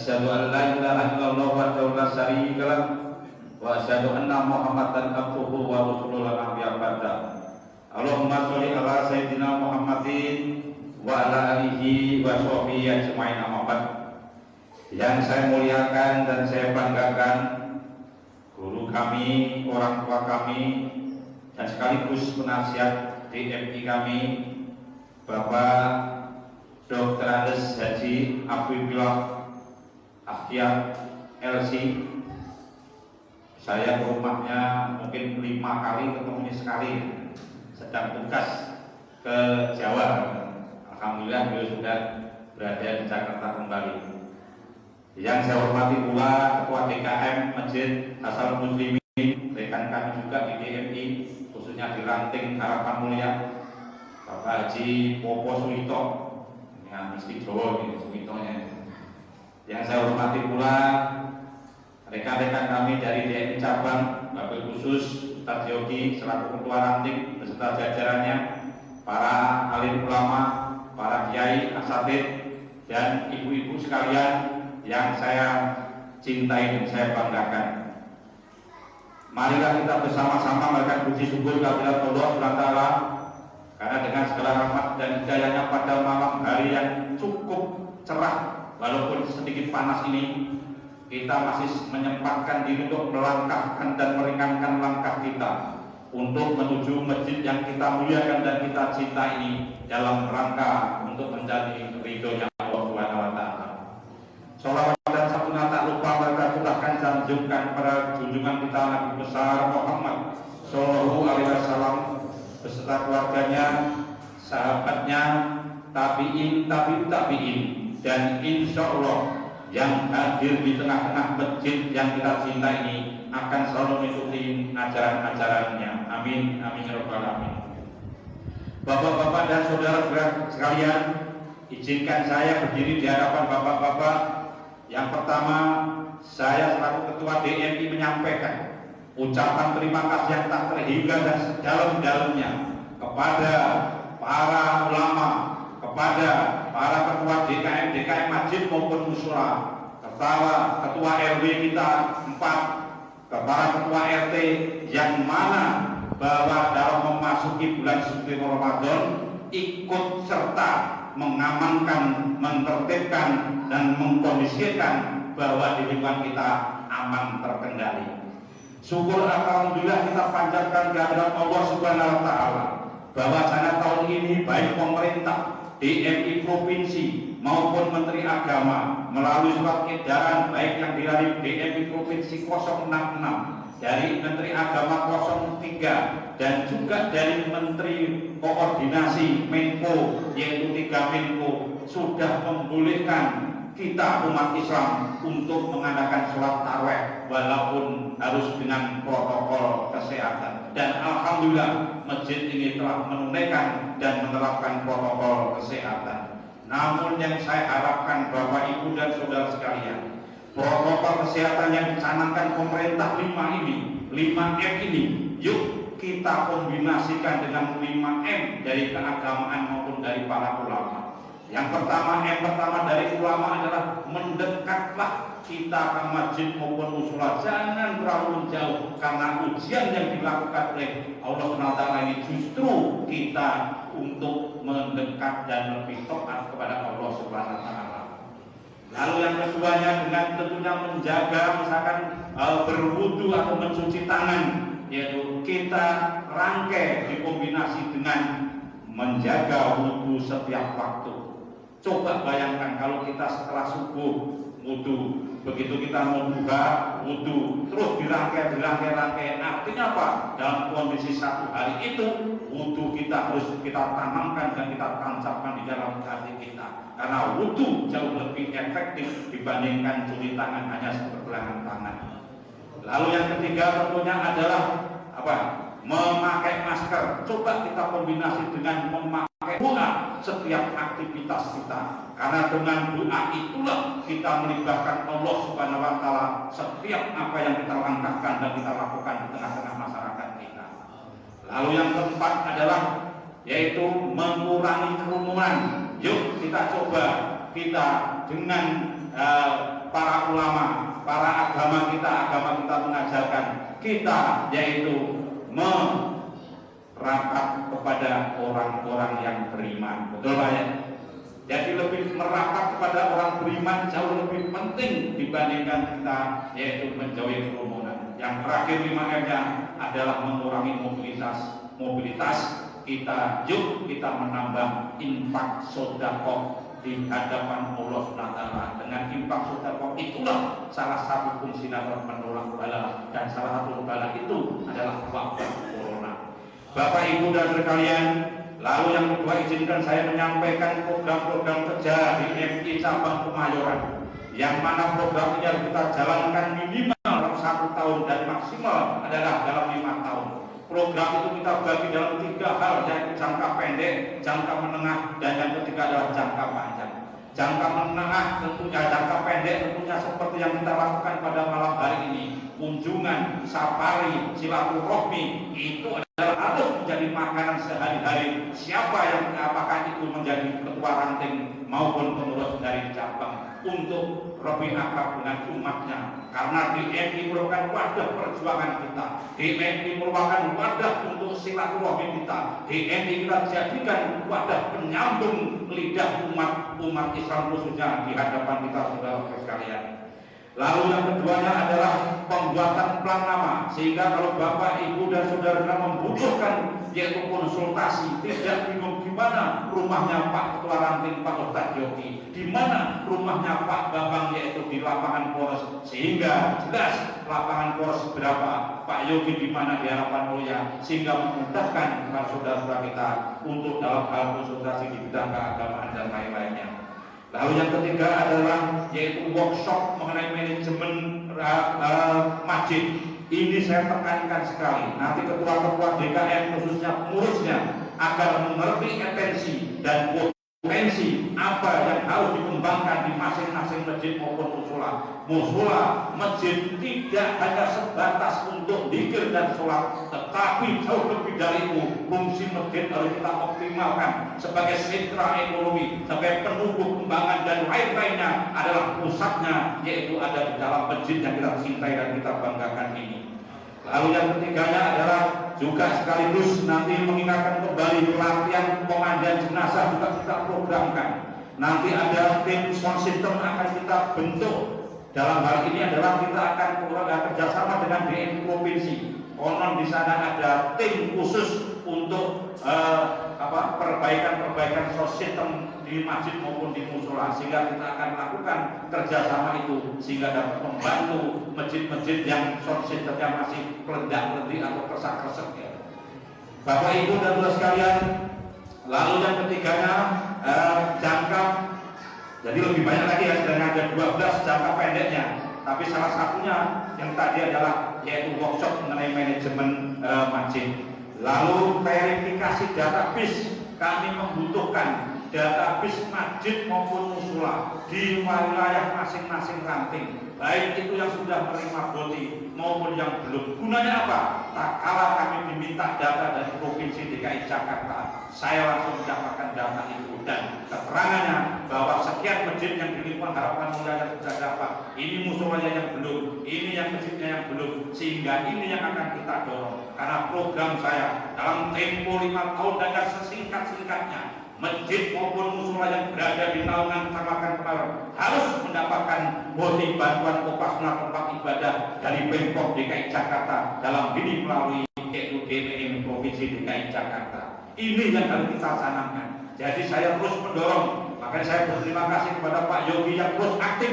Asyhadu an la ilaha illallah wahdahu la syarika lah wa asyhadu anna Muhammadan abduhu wa rasuluhu la nabiyya ba'da. Allahumma sholli ala sayyidina Muhammadin wa ala alihi wa sahbihi ajmain, amma ba'd. Yang saya muliakan dan saya banggakan guru kami, orang tua kami, dan sekaligus penasihat DMI kami, Bapak Dr. Andes Haji Abdullah Akhtiar LC. Saya ke rumahnya mungkin 5 kali, ketemunya sekali, sedang tugas ke Jawa. Alhamdulillah beliau sudah berada di Jakarta kembali. Yang saya hormati pula Ketua DKM Masjid Asal Muslimin, rekan kami juga di DMI, khususnya di Ranting Harapan Mulia, Bapak Haji Popo Sulito, yang mesti Jawa ini Sulitonya. Yang saya hormati pula rekan-rekan kami dari DMI cabang, Bapak khusus Ustadz Yogi selaku Ketua Ranting beserta jajarannya, para alim ulama, para kiai, asatid, dan ibu-ibu sekalian yang saya cintai dan saya banggakan. Marilah kita bersama-sama memberikan puji syukur kehadirat Allah SWT, karena dengan segala rahmat dan hidayahnya pada malam hari yang cukup cerah, walaupun sedikit panas ini, kita masih menyempatkan diri untuk melangkahkan dan meringankan langkah kita untuk menuju masjid yang kita muliakan dan kita cinta ini dalam rangka untuk menjadi ridhonya Allah SWT. Salawat dan salam tak lupa mereka curahkan dan junjungan pada junjungan kita Nabi besar Muhammad Sallallahu Alaihi Wasallam beserta keluarganya, sahabatnya, tabiin, dan insya Allah yang hadir di tengah-tengah masjid yang kita cinta ini akan selalu mengikuti ajaran-ajarannya. Amin, amin ya rabbal alamin. Bapak-bapak dan saudara-saudara sekalian, izinkan saya berdiri di hadapan bapak-bapak. Yang pertama, saya selaku Ketua DMI menyampaikan ucapan terima kasih yang tak terhingga dan sedalam-dalamnya kepada para ulama, kepada para ketua DKM masjid maupun mushola, ketua RW kita 4, kepada ketua RT yang mana bahwa dalam memasuki bulan suci Ramadan ikut serta mengamankan, mentertibkan, dan mengkondisikan bahwa di lingkungan kita aman terkendali. Syukur alhamdulillah kita panjatkan kehadirat Allah Subhanahu wa taala bahwa tahun ini baik pemerintah, DMI provinsi maupun Menteri Agama melalui surat edaran baik yang dari DMI provinsi 066, dari Menteri Agama 03, dan juga dari Menteri Koordinasi Menko yaitu 3 Menko sudah membolehkan kita umat Islam untuk mengadakan sholat tarawih walaupun harus dengan protokol kesehatan. Dan alhamdulillah masjid ini telah menunaikan dan menerapkan protokol kesehatan. Namun yang saya harapkan Bapak Ibu dan saudara sekalian, protokol kesehatan yang dicanangkan pemerintah 5M ini, yuk kita kombinasikan dengan 5M dari keagamaan maupun dari para ulama. Yang pertama, M pertama dari ulama adalah mendekatlah kita ke masjid maupun mushola, jangan terlalu jauh, karena ujian yang dilakukan oleh Allah SWT ini justru kita untuk mendekat dan lebih taat kepada Allah SWT. Lalu yang keduanya dengan tentunya menjaga misalkan berwudu atau mencuci tangan, yaitu kita rangkai dikombinasi dengan menjaga wudu setiap waktu. Coba bayangkan kalau kita setelah subuh wudu, begitu kita mau buka wudu, terus dirangkai, artinya apa? Dalam kondisi satu hari itu wudu kita harus kita tanamkan dan kita tancapkan di dalam hati kita, karena wudu jauh lebih efektif dibandingkan cuci tangan hanya sepergelangan tangan. Lalu yang ketiga tentunya adalah apa? Memakai masker. Coba kita kombinasi dengan memakai doa setiap aktivitas kita, karena dengan doa itulah kita melibatkan Allah Subhanahu wa taala setiap apa yang kita langkahkan dan kita lakukan di tengah-tengah masyarakat kita. Lalu yang keempat adalah yaitu mengurangi kerumunan. Yuk kita coba kita dengan para ulama, para agama kita mengajarkan kita yaitu merapat kepada orang-orang yang beriman. Betul Pak ya? Jadi lebih merapat kepada orang beriman jauh lebih penting dibandingkan kita yaitu menjauhi kerumunan. Yang terakhir 5M-nya adalah mengurangi mobilitas kita. Yuk kita menambah infak sedekah di hadapan Allah SWT. Dengan infak sedekah itulah salah satu fungsi dalam menolak bala, dan salah satu bala itu adalah wabah corona. Bapak Ibu dan sekalian, lalu yang kedua izinkan saya menyampaikan program-program kerja di MI cabang Kemayoran, yang mana program ini harus kita jalankan minimal dalam 1 tahun dan maksimal adalah dalam 5 tahun. Program itu kita bagi dalam 3 hal, yaitu jangka pendek, jangka menengah, dan yang ketiga adalah jangka panjang. Jangka menengah tentunya, jangka pendek tentunya seperti yang kita lakukan pada malam hari ini, kunjungan, safari, silaturahmi, itu adalah harus menjadi makanan sehari-hari. Siapa yang apakah itu menjadi ketua ranting maupun pengurus dari cabang, untuk lebih akrab dengan umatnya. Karena DMI merupakan wadah perjuangan kita, DMI merupakan wadah untuk silaturahmi kita, DMI kita jadikan wadah penyambung lidah umat Islam khususnya di hadapan kita saudara sekalian. Lalu yang keduanya adalah pembuatan plan nama, sehingga kalau Bapak, Ibu dan saudara membutuhkan yaitu konsultasi, tidak bingung di mana rumahnya Pak Ketua Ranting Pak Ustadz Yogi, di mana rumahnya Pak Bambang yaitu di lapangan Polres, sehingga jelas lapangan Polres berapa, Pak Yogi di mana di Harapan Mulia, sehingga memudahkan para saudara-saudara kita untuk dalam hal konsultasi di bidang keagamaan dan lain-lainnya. Lalu yang ketiga adalah yaitu workshop mengenai manajemen masjid. Ini saya tekankan sekali. Nanti ketua-ketua DKM khususnya pengurusnya agar mengerti esensi dan potensi apa yang harus dikembangkan di masing-masing masjid maupun musola. Musola, masjid tidak hanya sebatas untuk zikir dan sholat, tetapi jauh lebih dari itu. Fungsi masjid harus kita optimalkan sebagai sentra ekonomi, sebagai penumbuh kembangan, dan lain-lainnya adalah pusatnya, yaitu ada di dalam masjid yang kita cintai dan kita banggakan ini. Lalu yang ketiganya adalah juga sekaligus nanti mengingatkan kembali pelatihan pemandian jenazah juga kita programkan. Nanti ada tim sound system akan kita bentuk. Dalam hal ini adalah kita akan kerjasama dengan DMI provinsi. Konon di sana ada tim khusus untuk perbaikan sound system di masjid maupun di musola, sehingga kita akan lakukan kerjasama itu sehingga dapat membantu masjid-masjid yang sound systemnya masih kelendak-lendik atau kesak-kesek ya. Bapak Ibu dan saudara sekalian, lalu yang ketiganya jangka, jadi lebih banyak lagi ya, sedang ada 12 jangka pendeknya, tapi salah satunya yang tadi adalah yaitu workshop mengenai manajemen masjid. Lalu verifikasi database, kami membutuhkan database masjid maupun musola di wilayah masing-masing ranting, baik itu yang sudah menerima boti maupun yang belum. Gunanya apa? Tak kala kami diminta data dari Provinsi DKI Jakarta, saya langsung mendapatkan data itu dan keterangannya bahwa sekian masjid yang di lingkungan Harapan Mulia yang sudah dapat, ini musolanya yang belum, ini yang masjidnya yang belum, sehingga ini yang akan kita dorong. Karena program saya dalam tempo 5 tahun dan yang sesingkat-singkatnya, masjid maupun musola yang berada di naungan Kecamatan Kemayoran harus mendapatkan boti bantuan operasional tempat ibadah dari Pemprov DKI Jakarta dalam ini melalui yaitu DPM Provinsi DKI Jakarta. Ini yang harus kita canangkan. Jadi saya terus mendorong, makanya saya berterima kasih kepada Pak Yogi yang terus aktif.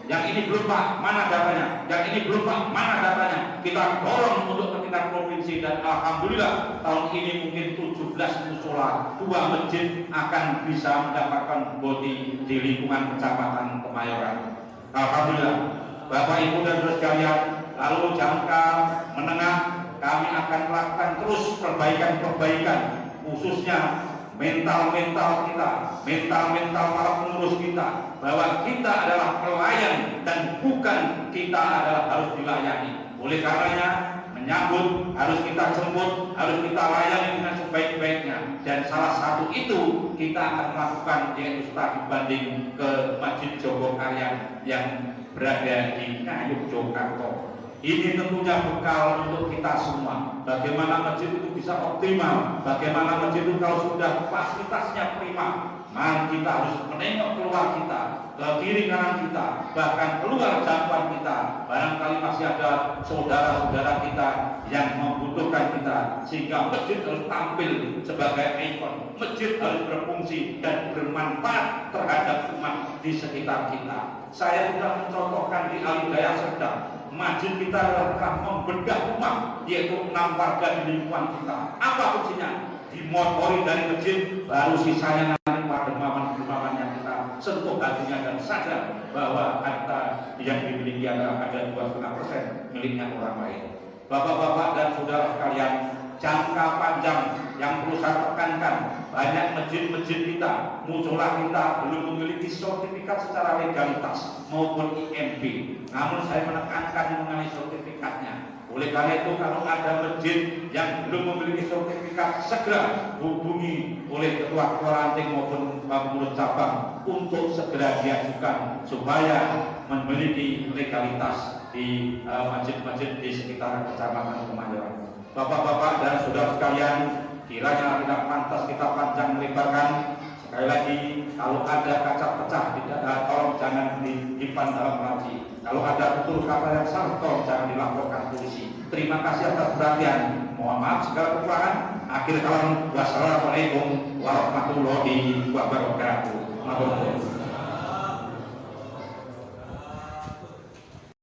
Yang ini belum Pak, mana datanya? Yang ini belum Pak, mana datanya? Kita dorong untuk tingkat provinsi, dan alhamdulillah tahun ini mungkin 17 musola, 2 masjid akan bisa mendapatkan boti di lingkungan Kecamatan Kemayoran. Alhamdulillah. Bapak Ibu dan saudara sekalian, lalu jangka menengah kami akan melakukan terus perbaikan-perbaikan, khususnya mental kita, mental para pengurus kita, bahwa kita adalah pelayan dan bukan kita adalah harus dilayani. Oleh karenanya menyambut, harus kita jemput, harus kita layani dengan sebaik-baiknya. Dan salah satu itu kita akan melakukan yaitu studi banding ke Masjid Jogokarian yang berada di Ngayuk, Jakarta. Ini tentunya bekal untuk kita semua. Bagaimana masjid itu bisa optimal, bagaimana masjid itu kalau sudah fasilitasnya prima, mari kita harus menengok keluar kita, ke kiri kanan kita, bahkan keluar jangkauan kita. Barangkali masih ada saudara-saudara kita yang membutuhkan kita, sehingga masjid harus tampil sebagai ikon. Masjid harus berfungsi dan bermanfaat terhadap umat di sekitar kita. Saya sudah mencontohkan di Alidaya Serdang. Masjid kita adalah membedah umat, yaitu 6 warga di lingkungan kita. Apa fungsinya? Dimotori dari masjid, baru sisanya nanti pada dermawan-dermawan yang kita sentuh hatinya dan sadar bahwa harta yang dimiliki adalah ada 2,5% miliknya orang lain. Bapak-bapak dan saudara sekalian, jangka panjang yang perlu saya tekankan, banyak masjid-masjid kita, musola kita belum memiliki sertifikat secara legalitas maupun IMB. Namun saya menekankan mengenai sertifikatnya. Oleh karena itu, kalau ada masjid yang belum memiliki sertifikat, segera hubungi oleh ketua ranting maupun pengurus cabang untuk segera diajukan supaya memiliki legalitas di masjid-masjid di sekitar Kecamatan Kemayoran. Bapak-bapak dan saudara sekalian, kiranya tidak pantas kita panjang melebarkan. Sekali lagi, kalau ada kaca pecah, tolong jangan disimpan dalam laci. Kalau ada tutur kata yang salah, tolong jangan dilaporkan polisi. Terima kasih atas perhatian. Mohon maaf segala kekurangan. Akhir kalam, wassalamualaikum warahmatullahi wabarakatuh.